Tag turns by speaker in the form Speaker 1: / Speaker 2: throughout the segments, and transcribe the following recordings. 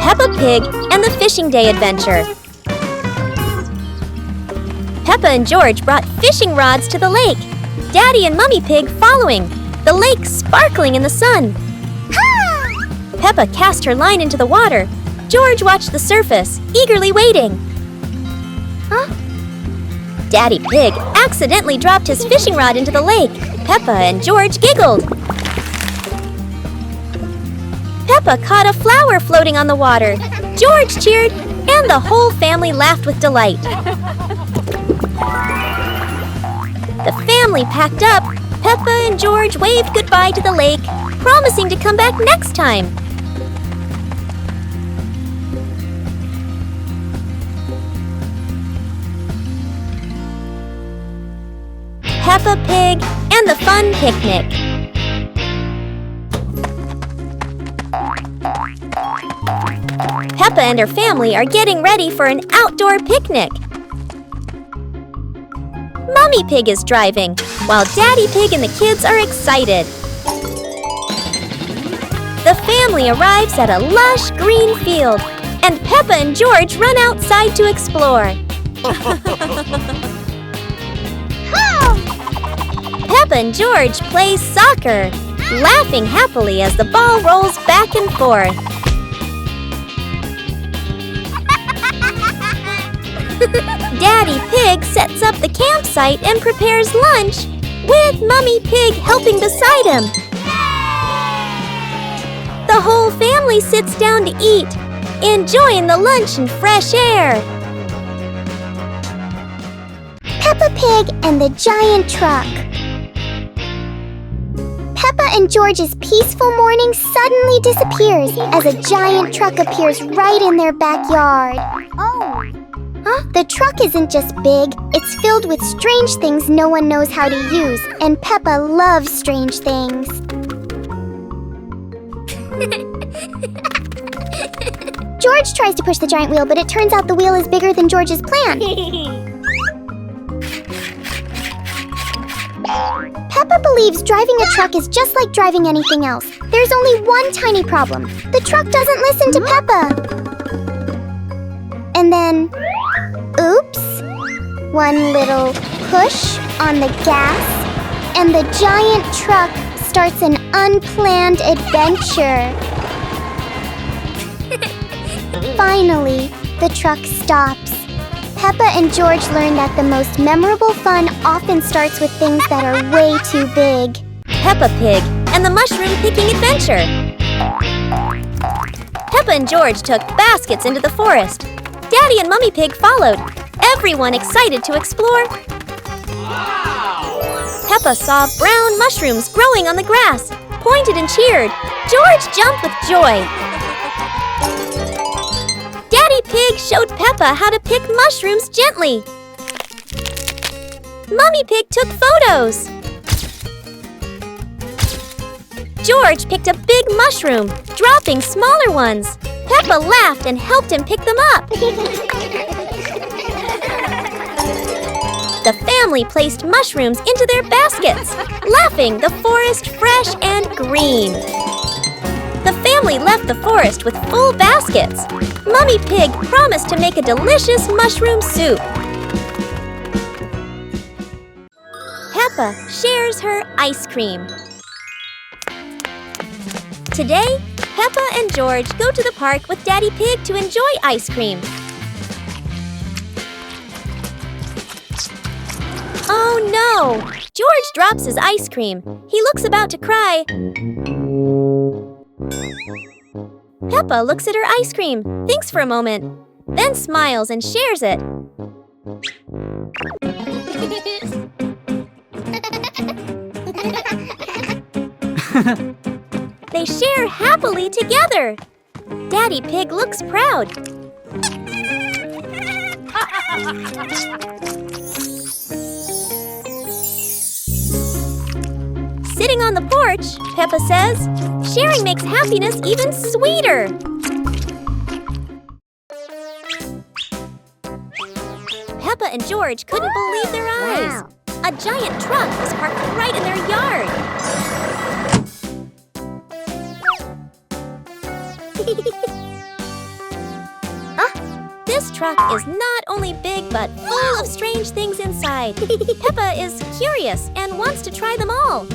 Speaker 1: Peppa Pig and the Fishing Day Adventure. Peppa and George brought fishing rods to the lake. Daddy and Mummy Pig following, the lake sparkling in the sun. Peppa cast her line into the water. George watched the surface, eagerly waiting. Daddy Pig accidentally dropped his fishing rod into the lake. Peppa and George giggled. Peppa caught a flower floating on the water. George cheered, and the whole family laughed with delight. The family packed up. Peppa and George waved goodbye to the lake, promising to come back next time. Peppa Pig and the Fun Picnic. Peppa and her family are getting ready for an outdoor picnic. Mummy Pig is driving, while Daddy Pig and the kids are excited. The family arrives at a lush green field, and Peppa and George run outside to explore. Peppa and George play soccer, laughing happily as the ball rolls back and forth. Daddy Pig sets up the campsite and prepares lunch, with Mummy Pig helping beside him. The whole family sits down to eat, enjoying the lunch and fresh air.
Speaker 2: Peppa Pig and the Giant Truck. Peppa and George's peaceful morning suddenly disappears as a giant truck appears right in their backyard. The truck isn't just big, it's filled with strange things no one knows how to use, and Peppa loves strange things. George tries to push the giant wheel, but it turns out the wheel is bigger than George's plan. Peppa believes driving a truck is just like driving anything else. There's only one tiny problem. The truck doesn't listen to Peppa. And then, oops, one little push on the gas, and the giant truck starts an unplanned adventure. Finally, the truck stops. Peppa and George learn that the most memorable fun often starts with things that are way too big.
Speaker 1: Peppa Pig and the Mushroom Picking Adventure. Peppa and George took baskets into the forest. Daddy and Mummy Pig followed, everyone excited to explore. Wow! Peppa saw brown mushrooms growing on the grass, pointed and cheered. George jumped with joy. Daddy Pig showed Peppa how to pick mushrooms gently. Mummy Pig took photos. George picked a big mushroom, dropping smaller ones. Peppa laughed and helped him pick them up. The family placed mushrooms into their baskets, laughing, the forest fresh and green. The family left the forest with full baskets. Mummy Pig promised to make a delicious mushroom soup. Peppa shares her ice cream. Today, Peppa and George go to the park with Daddy Pig to enjoy ice cream. Oh no! George drops his ice cream. He looks about to cry. Peppa looks at her ice cream, thinks for a moment, then smiles and shares it. They share happily together. Daddy Pig looks proud. Sitting on the porch, Peppa says, sharing makes happiness even sweeter. Peppa and George couldn't believe their eyes.
Speaker 2: Wow.
Speaker 1: A giant truck was parked right in their yard. This truck is not only big but full of strange things inside. Peppa is curious and wants to try them all.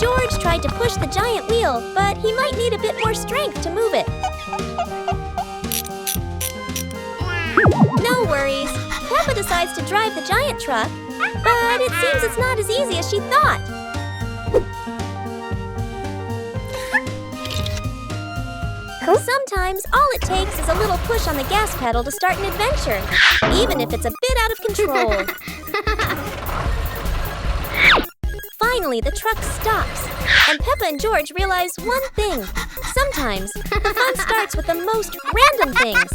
Speaker 1: George tried to push the giant wheel, but he might need a bit more strength to move it. No worries. Peppa decides to drive the giant truck, but it seems it's not as easy as she thought. Sometimes all it takes is a little push on the gas pedal to start an adventure, even if it's a bit out of control. Finally, the truck stops, and Peppa and George realize one thing. Sometimes the fun starts with the most random things.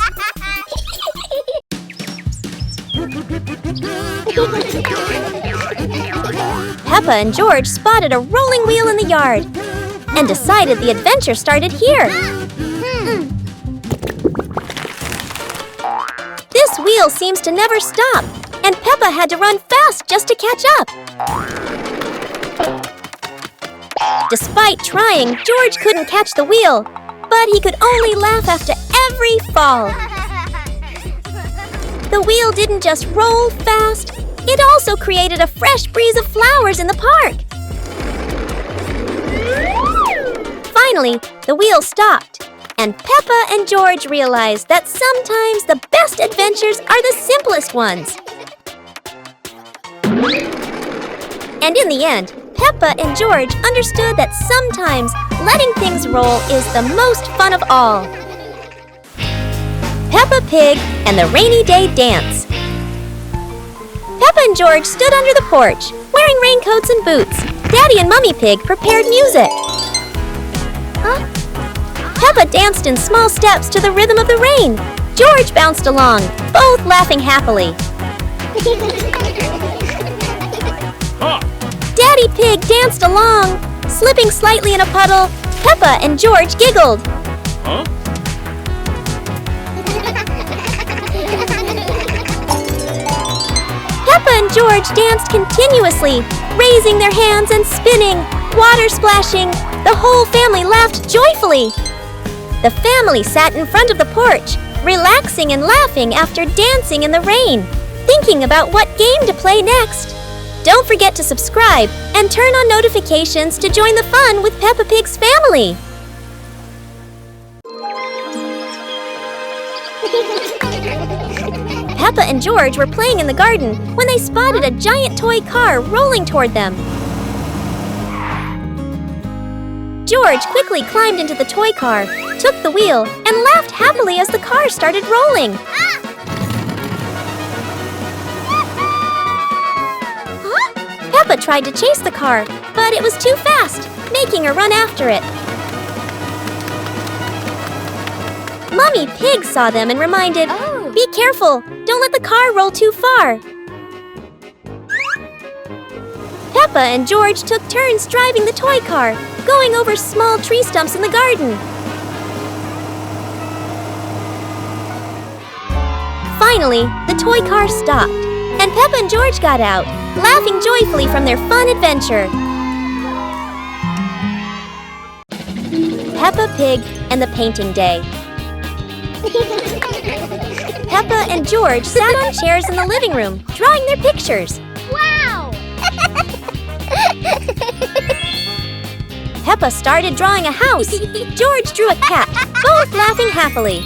Speaker 1: Peppa and George spotted a rolling wheel in the yard and decided the adventure started here. This wheel seems to never stop, and Peppa had to run fast just to catch up. Despite trying, George couldn't catch the wheel, but he could only laugh after every fall. The wheel didn't just roll fast, it also created a fresh breeze of flowers in the park. Finally, the wheel stopped, and Peppa and George realized that sometimes the best adventures are the simplest ones. And in the end, Peppa and George understood that sometimes letting things roll is the most fun of all. Peppa Pig and the Rainy Day Dance. Peppa and George stood under the porch, wearing raincoats and boots. Daddy and Mummy Pig prepared music. Peppa danced in small steps to the rhythm of the rain. George bounced along, both laughing happily. Daddy Pig danced along, slipping slightly in a puddle. Peppa and George giggled. Peppa and George danced continuously, raising their hands and spinning, water splashing. The whole family laughed joyfully. The family sat in front of the porch, relaxing and laughing after dancing in the rain, thinking about what game to play next. Don't forget to subscribe and turn on notifications to join the fun with Peppa Pig's family. Peppa and George were playing in the garden when they spotted a giant toy car rolling toward them. George quickly climbed into the toy car, took the wheel, and laughed happily as the car started rolling. Peppa tried to chase the car, but it was too fast, making her run after it. Mummy Pig saw them and reminded, "Be careful, don't let the car roll too far." Peppa and George took turns driving the toy car, going over small tree stumps in the garden. Finally, the toy car stopped, and Peppa and George got out, laughing joyfully from their fun adventure. Peppa Pig and the Painting Day. Peppa and George sat on chairs in the living room, drawing their pictures.
Speaker 2: Wow!
Speaker 1: Peppa started drawing a house. George drew a cat, both laughing happily.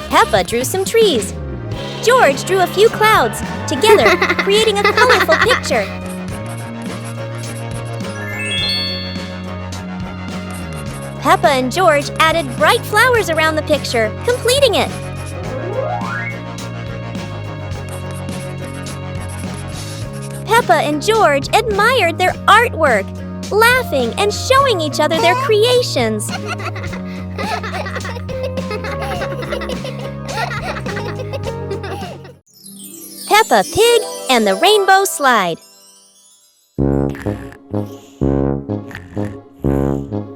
Speaker 1: Peppa drew some trees. George drew a few clouds, together creating a colorful picture. Peppa and George added bright flowers around the picture, completing it. Peppa and George admired their artwork, laughing and showing each other their creations. Peppa Pig and the Rainbow Slide.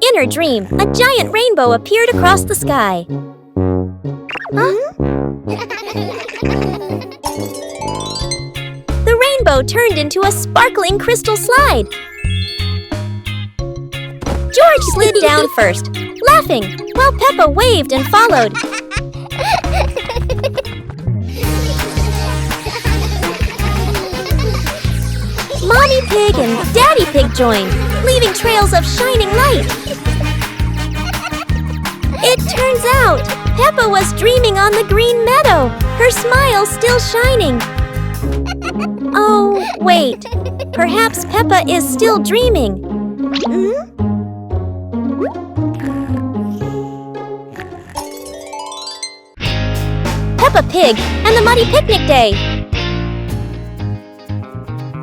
Speaker 1: In her dream, a giant rainbow appeared across the sky. The rainbow turned into a sparkling crystal slide. George slid down first, laughing, while Peppa waved and followed. Mommy Pig and Daddy Pig joined, leaving trails of shining light. It turns out, Peppa was dreaming on the green meadow, her smile still shining. Oh, wait. Perhaps Peppa is still dreaming. Peppa Pig and the Muddy Picnic Day.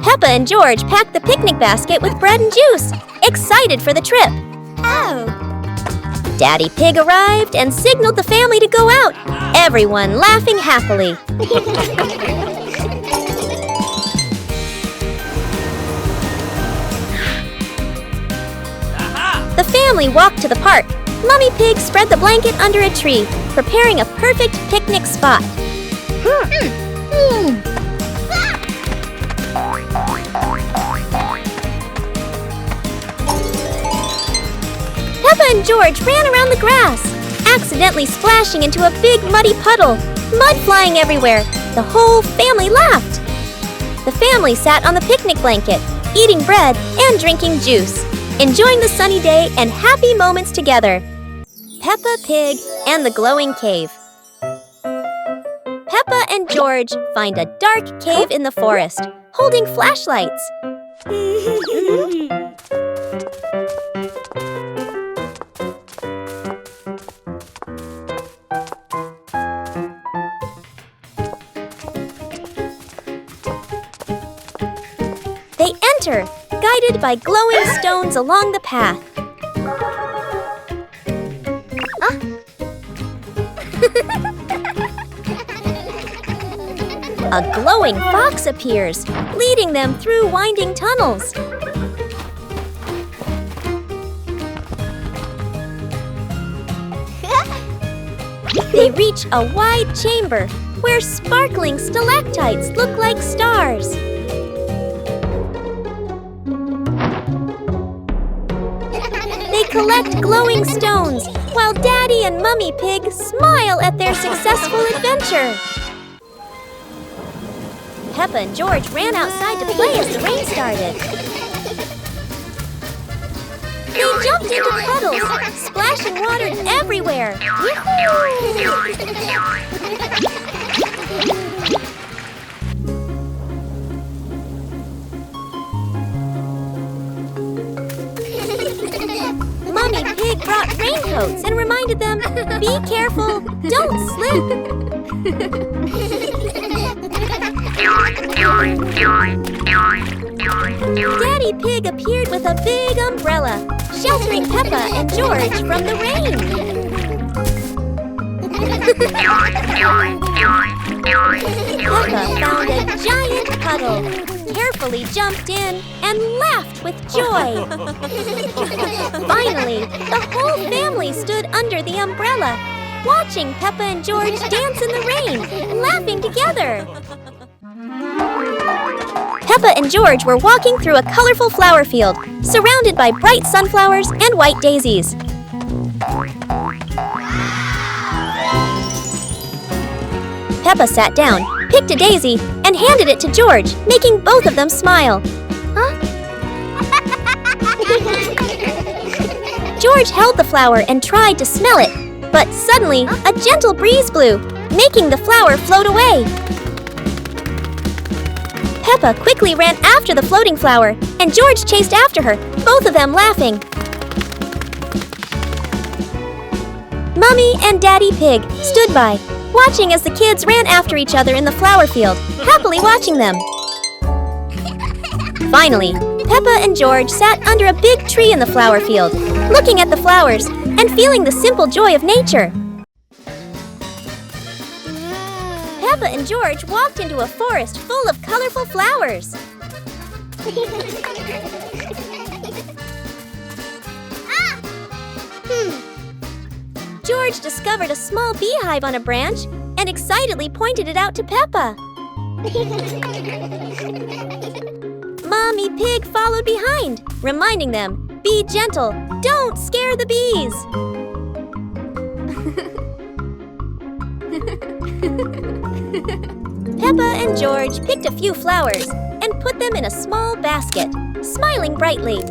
Speaker 1: Peppa and George packed the picnic basket with bread and juice, excited for the trip.
Speaker 2: Oh.
Speaker 1: Daddy Pig arrived and signaled the family to go out, everyone laughing happily. The family walked to the park. Mummy Pig spread the blanket under a tree, preparing a perfect picnic spot. Peppa and George ran around the grass, accidentally splashing into a big muddy puddle, mud flying everywhere. The whole family laughed. The family sat on the picnic blanket, eating bread and drinking juice, enjoying the sunny day and happy moments together. Peppa Pig and the Glowing Cave. Peppa and George find a dark cave in the forest, holding flashlights. They enter, guided by glowing stones along the path. A glowing fox appears, leading them through winding tunnels. They reach a wide chamber where sparkling stalactites look like stars. They collect glowing stones while Daddy and Mummy Pig smile at their successful adventure. Peppa and George ran outside to play as the rain started. They jumped into puddles, splashing water everywhere. Mummy Pig brought raincoats and reminded them, be careful, don't slip. Daddy Pig appeared with a big umbrella, sheltering Peppa and George from the rain. Peppa found a giant puddle, carefully jumped in, and laughed with joy. Finally, the whole family stood under the umbrella, watching Peppa and George dance in the rain, laughing together. Peppa and George were walking through a colorful flower field, surrounded by bright sunflowers and white daisies. Peppa sat down, picked a daisy, and handed it to George, making both of them smile. George held the flower and tried to smell it, but suddenly a gentle breeze blew, making the flower float away. Peppa quickly ran after the floating flower, and George chased after her, both of them laughing. Mummy and Daddy Pig stood by, watching as the kids ran after each other in the flower field, happily watching them. Finally, Peppa and George sat under a big tree in the flower field, looking at the flowers and feeling the simple joy of nature. Peppa and George walked into a forest full of colorful flowers. George discovered a small beehive on a branch and excitedly pointed it out to Peppa. Mommy Pig followed behind, reminding them, be gentle, don't Don't scare the bees! Peppa and George picked a few flowers and put them in a small basket, smiling brightly.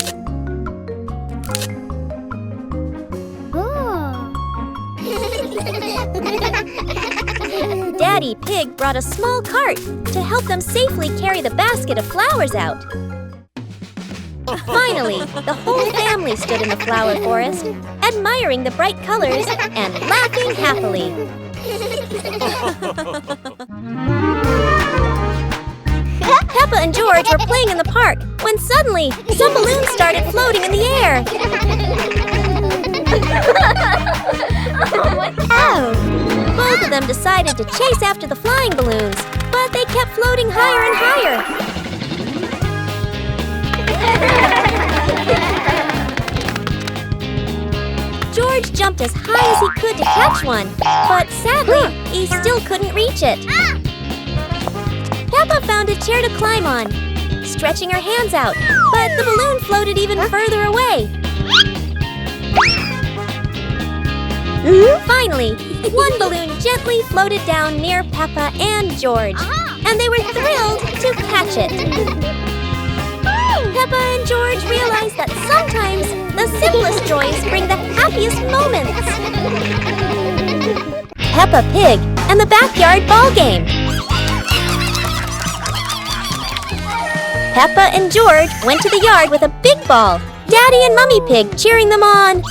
Speaker 1: Daddy Pig brought a small cart to help them safely carry the basket of flowers out. Finally, the whole family stood in the flower forest, admiring the bright colors and laughing happily. Peppa and George were playing in the park when suddenly some balloons started floating in the air. Both of them decided to chase after the flying balloons, but they kept floating higher and higher. George jumped as high as he could to catch one, but sadly, he still couldn't reach it. Peppa found a chair to climb on, stretching her hands out, but the balloon floated even further away. Finally, one balloon gently floated down near Peppa and George, and they were thrilled to catch it. Peppa and George realized that sometimes the simplest joys bring the happiest moments. Peppa Pig and the Backyard Ball Game. Peppa and George went to the yard with a big ball, Daddy and Mummy Pig cheering them on.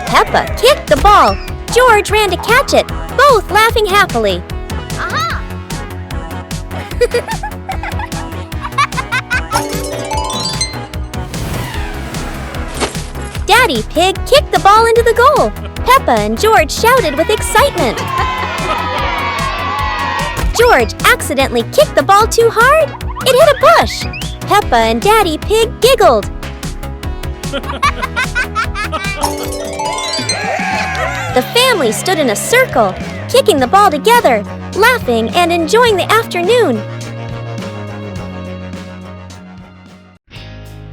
Speaker 1: Peppa kicked the ball. George ran to catch it, both laughing happily. Daddy Pig kicked the ball into the goal. Peppa and George shouted with excitement. George accidentally kicked the ball too hard. It hit a bush. Peppa and Daddy Pig giggled. The family stood in a circle, kicking the ball together, laughing and enjoying the afternoon.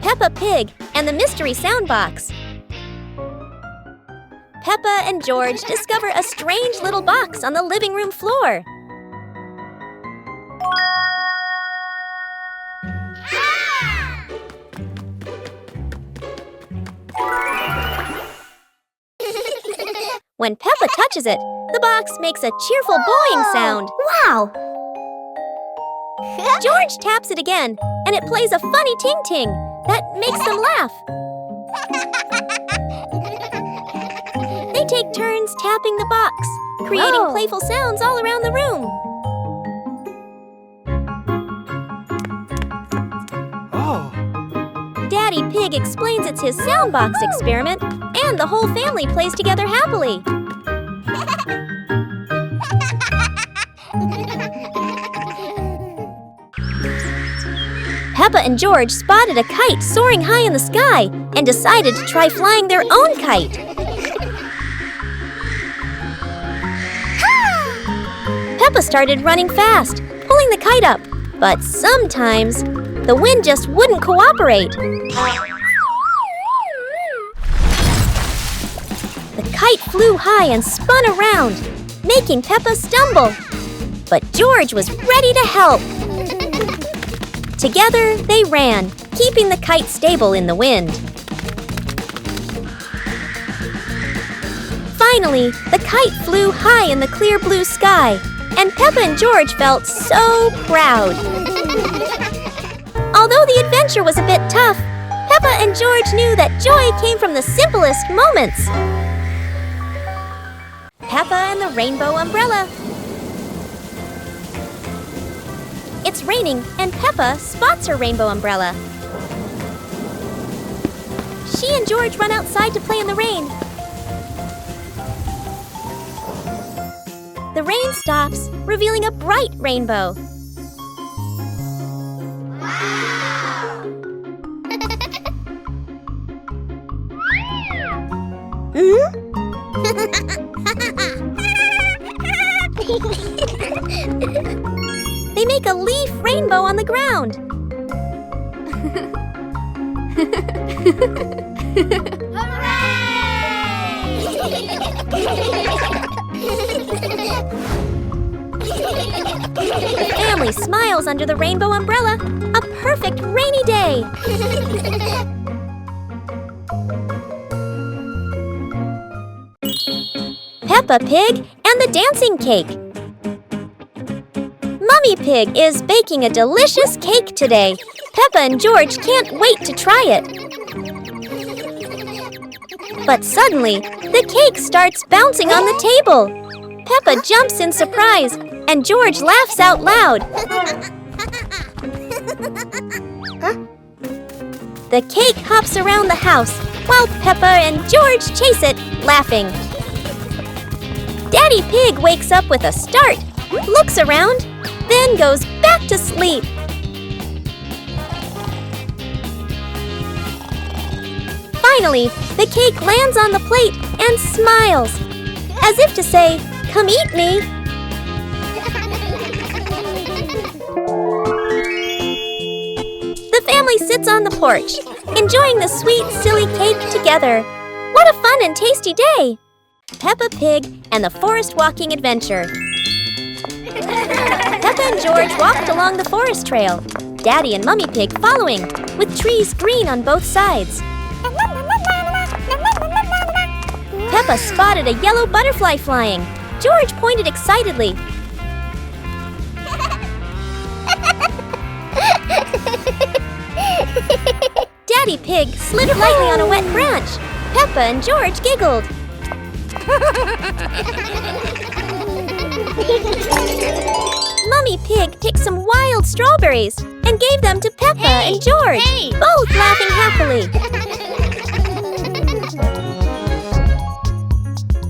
Speaker 1: Peppa Pig and the Mystery Soundbox. Peppa and George discover a strange little box on the living room floor. When Peppa touches it, the box makes a cheerful booing sound.
Speaker 2: Wow!
Speaker 1: George taps it again, and it plays a funny ting-ting that makes them laugh. They take turns tapping the box, creating playful sounds all around the room. Daddy Pig explains it's his soundbox experiment, and the whole family plays together happily. Peppa and George spotted a kite soaring high in the sky and decided to try flying their own kite. Peppa started running fast, pulling the kite up, but sometimes the wind just wouldn't cooperate. The kite flew high and spun around, making Peppa stumble. But George was ready to help. Together, they ran, keeping the kite stable in the wind. Finally, the kite flew high in the clear blue sky, and Peppa and George felt so proud. Although the adventure was a bit tough, Peppa and George knew that joy came from the simplest moments. Peppa and the Rainbow Umbrella. It's raining, and Peppa spots her rainbow umbrella. She and George run outside to play in the rain. The rain stops, revealing a bright rainbow. They make a leaf rainbow on the ground. The family smiles under the rainbow umbrella. A perfect rainy day. Peppa Pig and the dancing cake. Mummy Pig is baking a delicious cake today. Peppa and George can't wait to try it. But suddenly, the cake starts bouncing on the table. Peppa jumps in surprise, and George laughs out loud. The cake hops around the house, while Peppa and George chase it, laughing. Daddy Pig wakes up with a start, looks around, then goes back to sleep. Finally, the cake lands on the plate and smiles, as if to say, "Come eat me." The family sits on the porch, enjoying the sweet, silly cake together. What a fun and tasty day! Peppa Pig and the Forest Walking Adventure. Peppa and George walked along the forest trail, Daddy and Mummy Pig following, with trees green on both sides. Peppa spotted a yellow butterfly flying. George pointed excitedly. Daddy Pig slid lightly on a wet branch. Peppa and George giggled. Mummy Pig picked some wild strawberries and gave them to Peppa and George, both laughing happily.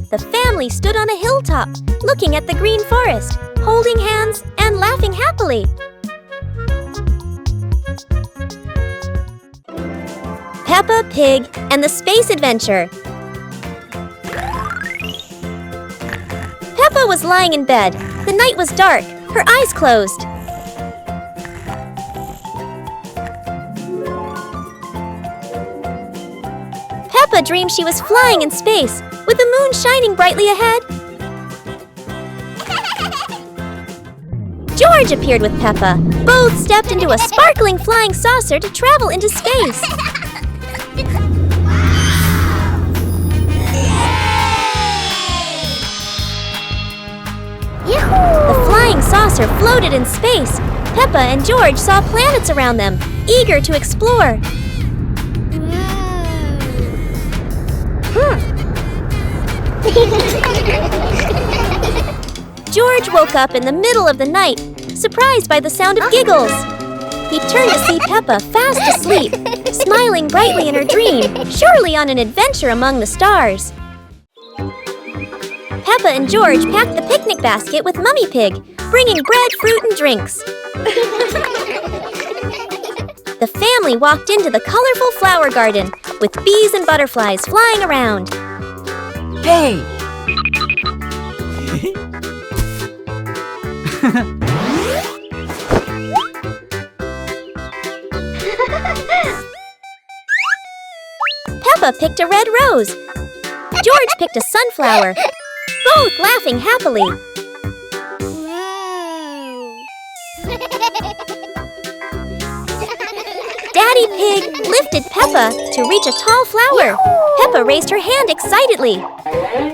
Speaker 1: The family stood on a hilltop, looking at the green forest, holding hands and laughing happily. Peppa Pig and the Space Adventure. Peppa was lying in bed. The night was dark, her eyes closed. Peppa dreamed she was flying in space, with the moon shining brightly ahead. George appeared with Peppa. Both stepped into a sparkling flying saucer to travel into space. The flying saucer floated in space. Peppa and George saw planets around them, eager to explore. George woke up in the middle of the night, surprised by the sound of giggles. He turned to see Peppa fast asleep, smiling brightly in her dream, surely on an adventure among the stars. Peppa and George packed the picnic basket with Mummy Pig, bringing bread, fruit, and drinks. The family walked into the colorful flower garden, with bees and butterflies flying around.
Speaker 3: Hey!
Speaker 1: Peppa picked a red rose. George picked a sunflower, both laughing happily. Daddy Pig lifted Peppa to reach a tall flower. Peppa raised her hand excitedly.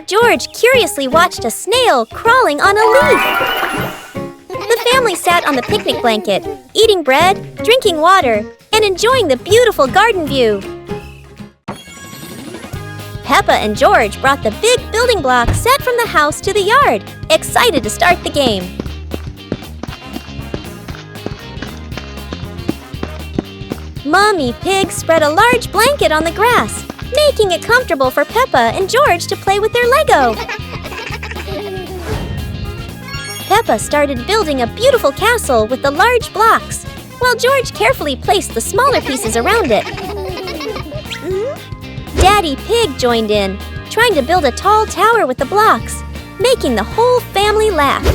Speaker 1: George curiously watched a snail crawling on a leaf. The family sat on the picnic blanket, eating bread, drinking water, and enjoying the beautiful garden view. Peppa and George brought the big building blocks set from the house to the yard, excited to start the game. Mummy Pig spread a large blanket on the grass, making it comfortable for Peppa and George to play with their Lego. Peppa started building a beautiful castle with the large blocks, while George carefully placed the smaller pieces around it. Daddy Pig joined in, trying to build a tall tower with the blocks, making the whole family laugh.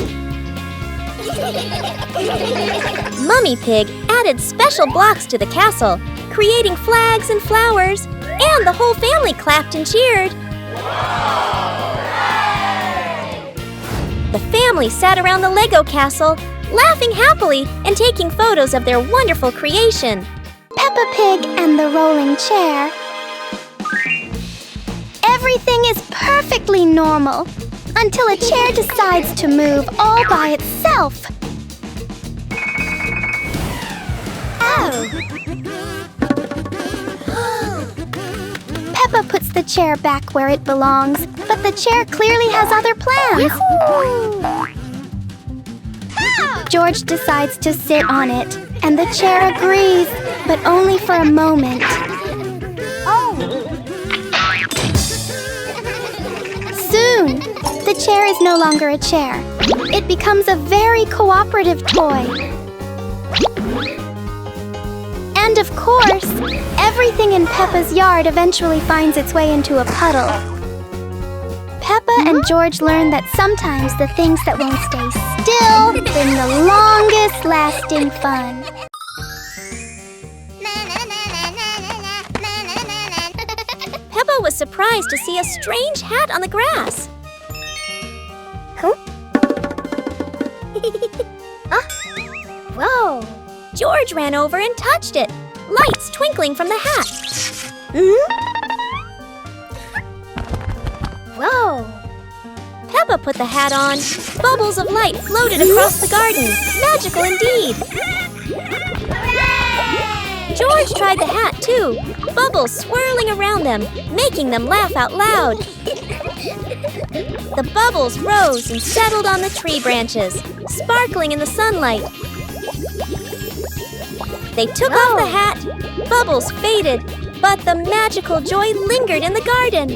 Speaker 1: Mummy Pig added special blocks to the castle, creating flags and flowers, and the whole family clapped and cheered. The family sat around the Lego castle, laughing happily and taking photos of their wonderful creation.
Speaker 2: Peppa Pig and the rolling chair. Everything is perfectly normal until a chair decides to move all by itself. Oh! Peppa puts the chair back where it belongs, but the chair clearly has other plans. George decides to sit on it, and the chair agrees, but only for a moment. Soon, the chair is no longer a chair. It becomes a very cooperative toy. And of course, everything in Peppa's yard eventually finds its way into a puddle. Peppa and George learn that sometimes the things that won't stay still bring the longest lasting fun.
Speaker 1: Peppa was surprised to see a strange hat on the grass. Whoa! George ran over and touched it, lights twinkling from the hat. Whoa! Peppa put the hat on. Bubbles of light floated across the garden. Magical indeed. George tried the hat too, bubbles swirling around them, making them laugh out loud. The bubbles rose and settled on the tree branches, sparkling in the sunlight. They took off the hat, bubbles faded, but the magical joy lingered in the garden.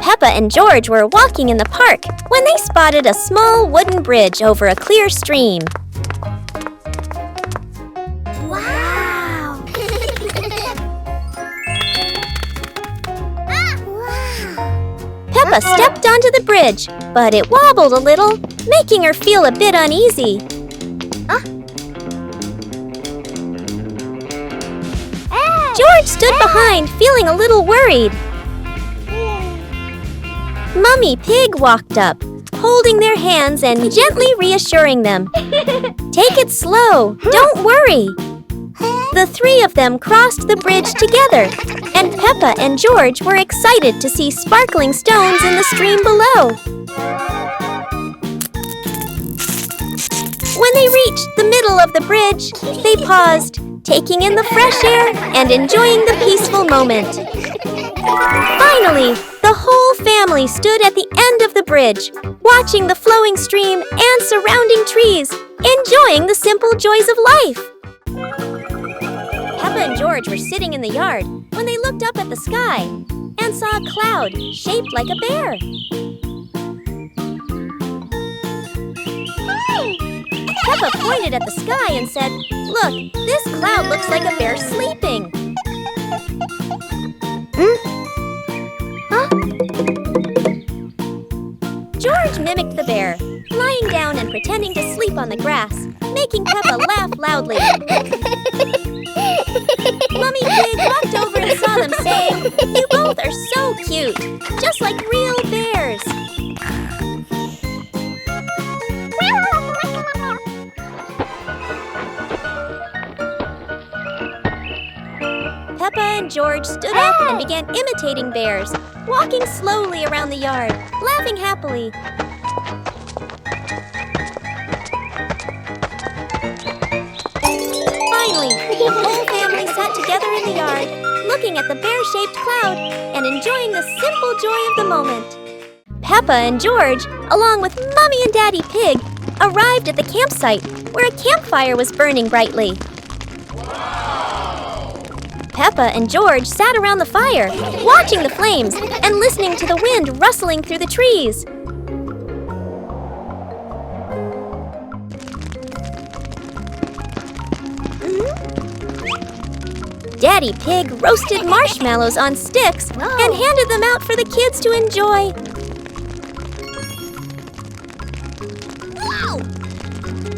Speaker 1: Peppa and George were walking in the park when they spotted a small wooden bridge over a clear stream.
Speaker 2: Wow!
Speaker 1: Peppa stepped onto the bridge, but it wobbled a little, making her feel a bit uneasy. George stood behind, feeling a little worried. Mummy Pig walked up, holding their hands and gently reassuring them. Take it slow, don't worry. The three of them crossed the bridge together, and Peppa and George were excited to see sparkling stones in the stream below. When they reached the middle of the bridge, they paused, taking in the fresh air and enjoying the peaceful moment. Finally, the whole family stood at the end of the bridge, watching the flowing stream and surrounding trees, enjoying the simple joys of life. Peppa and George were sitting in the yard when they looked up at the sky and saw a cloud shaped like a bear. Peppa pointed at the sky and said, "Look, this cloud looks like a bear sleeping." George mimicked the bear, lying down and pretending to sleep on the grass, making Peppa laugh loudly. Mummy Pig walked over and saw them, saying, "You both are so cute, just like real bears." Peppa and George stood up and began imitating bears, walking slowly around the yard, laughing happily. Finally, the whole family sat together in the yard, looking at the bear-shaped cloud and enjoying the simple joy of the moment. Peppa and George, along with Mummy and Daddy Pig, arrived at the campsite where a campfire was burning brightly. Peppa and George sat around the fire, watching the flames and listening to the wind rustling through the trees. Daddy Pig roasted marshmallows on sticks and handed them out for the kids to enjoy.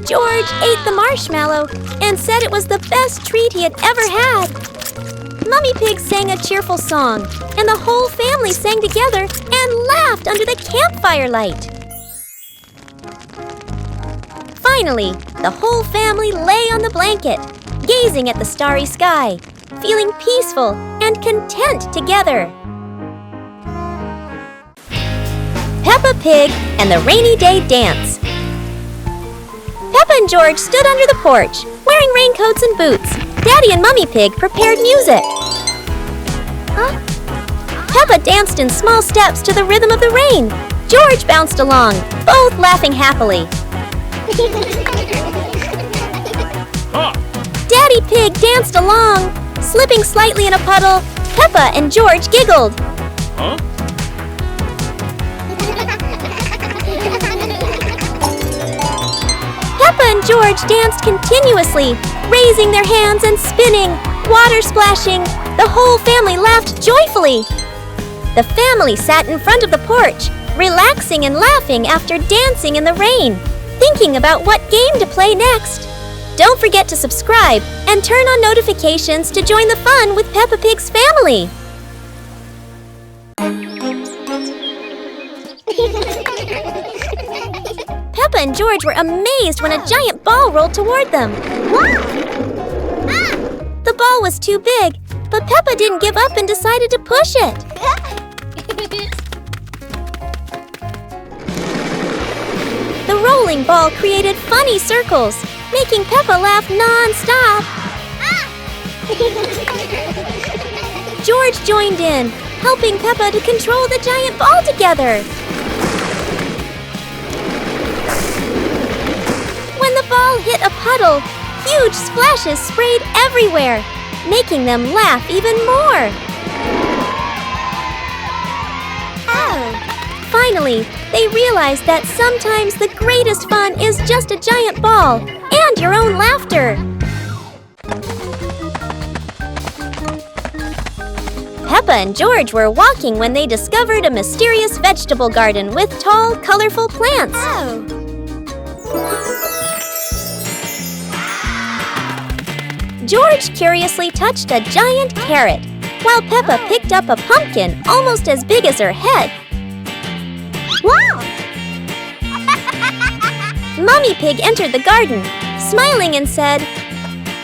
Speaker 1: George ate the marshmallow and said it was the best treat he had ever had. Mummy Pig sang a cheerful song, and the whole family sang together and laughed under the campfire light. Finally, the whole family lay on the blanket, gazing at the starry sky, feeling peaceful and content together. Peppa Pig and the Rainy Day Dance. Peppa and George stood under the porch, wearing raincoats and boots. Daddy and Mummy Pig prepared music. Peppa danced in small steps to the rhythm of the rain. George bounced along, both laughing happily. Daddy Pig danced along, slipping slightly in a puddle. Peppa and George giggled. Peppa and George danced continuously, raising their hands and spinning, water splashing. The whole family laughed joyfully. The family sat in front of the porch, relaxing and laughing after dancing in the rain, thinking about what game to play next. Don't forget to subscribe and turn on notifications to join the fun with Peppa Pig's family. Peppa and George were amazed when a giant ball rolled toward them. The ball was too big, but Peppa didn't give up and decided to push it. The rolling ball created funny circles, making Peppa laugh non-stop. George joined in, helping Peppa to control the giant ball together. When the ball hit a puddle, huge splashes sprayed everywhere, making them laugh even more. Finally, they realized that sometimes the greatest fun is just a giant ball and your own laughter. Peppa and George were walking when they discovered a mysterious vegetable garden with tall, colorful plants. George curiously touched a giant carrot, while Peppa picked up a pumpkin almost as big as her head.
Speaker 2: Wow!
Speaker 1: Mummy Pig entered the garden, smiling and said,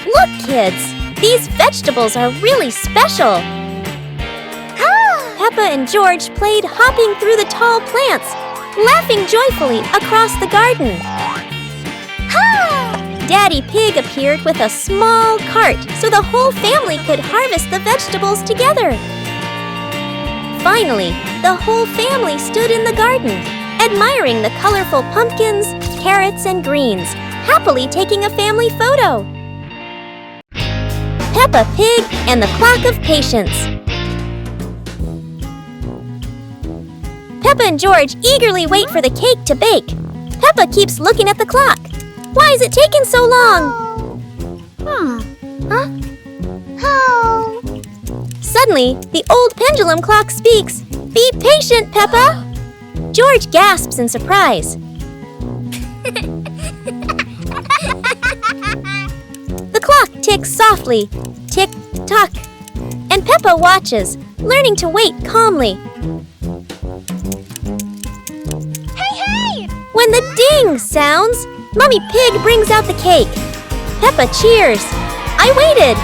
Speaker 1: "Look, kids, these vegetables are really special." Peppa and George played hopping through the tall plants, laughing joyfully across the garden. Daddy Pig appeared with a small cart so the whole family could harvest the vegetables together. Finally, the whole family stood in the garden, admiring the colorful pumpkins, carrots, and greens, happily taking a family photo. Peppa Pig and the Clock of Patience. Peppa and George eagerly wait for the cake to bake. Peppa keeps looking at the clock. Why is it taking so long?
Speaker 2: Oh.
Speaker 1: Suddenly, the old pendulum clock speaks. "Be patient, Peppa!" George gasps in surprise. The clock ticks softly, tick-tock, and Peppa watches, learning to wait calmly.
Speaker 2: Hey!
Speaker 1: When the ding sounds, Mummy Pig brings out the cake. Peppa cheers. I waited.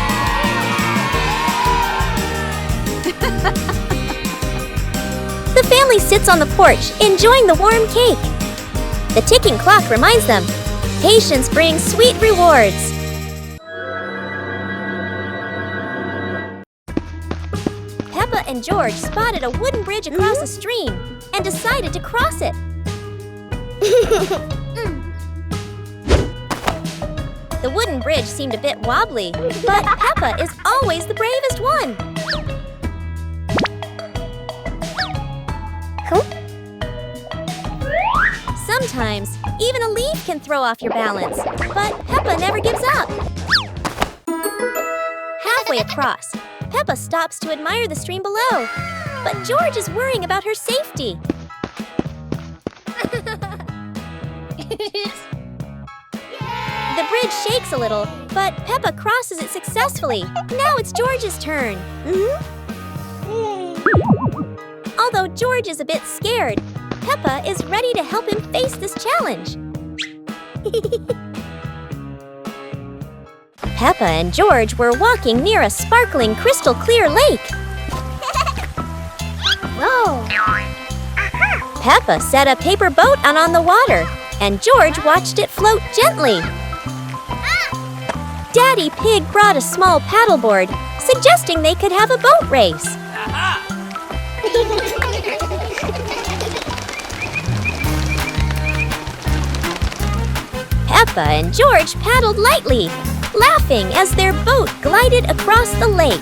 Speaker 1: The family sits on the porch, enjoying the warm cake. The ticking clock reminds them, patience brings sweet rewards. Peppa and George spotted a wooden bridge across a stream and decided to cross it. The wooden bridge seemed a bit wobbly, but Peppa is always the bravest one. Sometimes, even a leaf can throw off your balance, but Peppa never gives up. Halfway across, Peppa stops to admire the stream below, but George is worrying about her safety. The bridge shakes a little, but Peppa crosses it successfully. Now it's George's turn. Although George is a bit scared, Peppa is ready to help him face this challenge. Peppa and George were walking near a sparkling crystal clear lake.
Speaker 2: Whoa!
Speaker 1: Peppa set a paper boat out on the water, and George watched it float gently. Daddy Pig brought a small paddleboard, suggesting they could have a boat race. Peppa and George paddled lightly, laughing as their boat glided across the lake.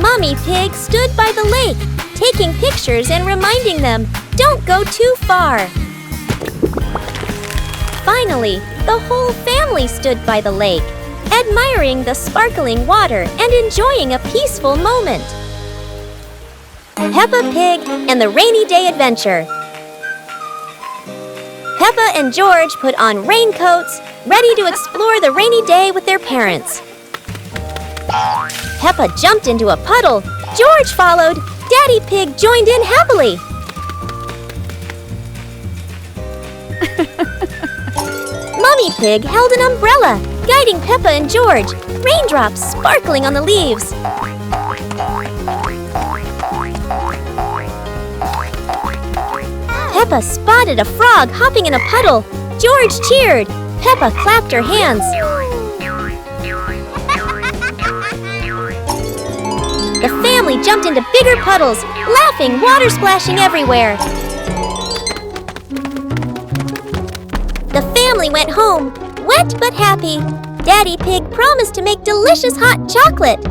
Speaker 1: Mommy Pig stood by the lake, taking pictures and reminding them, don't go too far. Finally, the whole family stood by the lake, admiring the sparkling water and enjoying a peaceful moment. Peppa Pig and the Rainy Day Adventure. Peppa and George put on raincoats, ready to explore the rainy day with their parents. Peppa jumped into a puddle. George followed. Daddy Pig joined in happily. Mummy Pig held an umbrella, guiding Peppa and George, raindrops sparkling on the leaves. Peppa spotted a frog hopping in a puddle. George cheered. Peppa clapped her hands. The family jumped into bigger puddles, laughing, water splashing everywhere. The family went home, wet but happy. Daddy Pig promised to make delicious hot chocolate.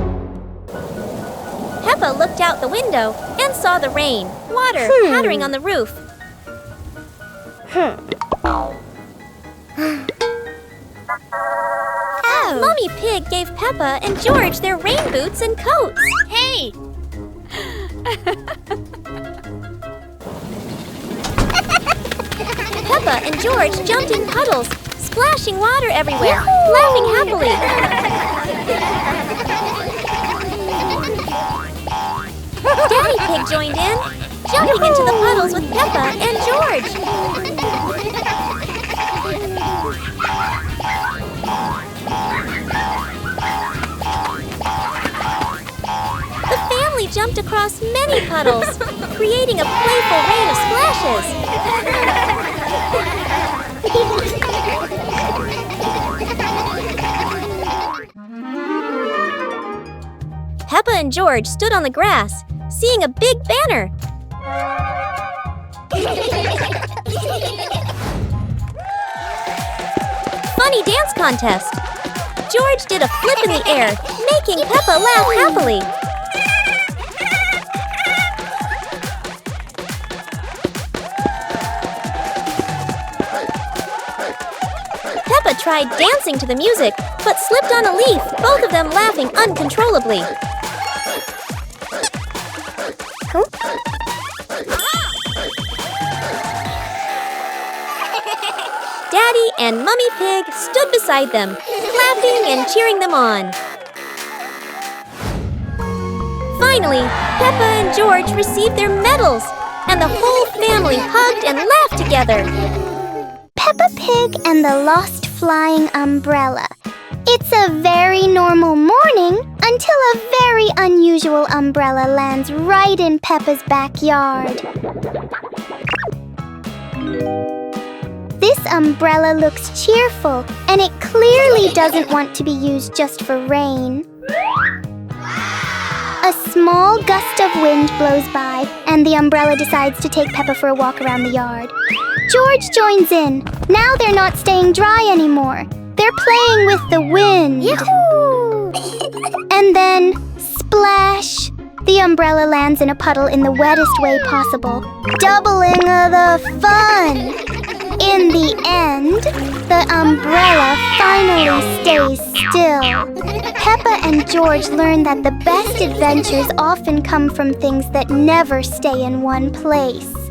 Speaker 1: Peppa looked out the window and saw the rain, water pattering on the roof. Mommy Pig gave Peppa and George their rain boots and coats. Hey! Peppa and George jumped in puddles, splashing water everywhere, laughing happily. Daddy Pig joined in, jumping into the puddles with Peppa and George. The family jumped across many puddles, creating a playful rain of splashes. Peppa and George stood on the grass, seeing a big banner. Funny dance contest. George did a flip in the air, making Peppa laugh happily. Peppa tried dancing to the music, but slipped on a leaf, both of them laughing uncontrollably. Daddy and Mummy Pig stood beside them, clapping and cheering them on. Finally, Peppa and George received their medals, and the whole family hugged and laughed together.
Speaker 2: Peppa Pig and the Lost Flying Umbrella. It's a very normal morning until a very unusual umbrella lands right in Peppa's backyard. This umbrella looks cheerful, and it clearly doesn't want to be used just for rain. A small gust of wind blows by, and the umbrella decides to take Peppa for a walk around the yard. George joins in. Now they're not staying dry anymore. They're playing with the wind.
Speaker 1: Yahoo!
Speaker 2: And then, splash! The umbrella lands in a puddle in the wettest way possible, doubling the fun. In the end, the umbrella finally stays still. Peppa and George learn that the best adventures often come from things that never stay in one place.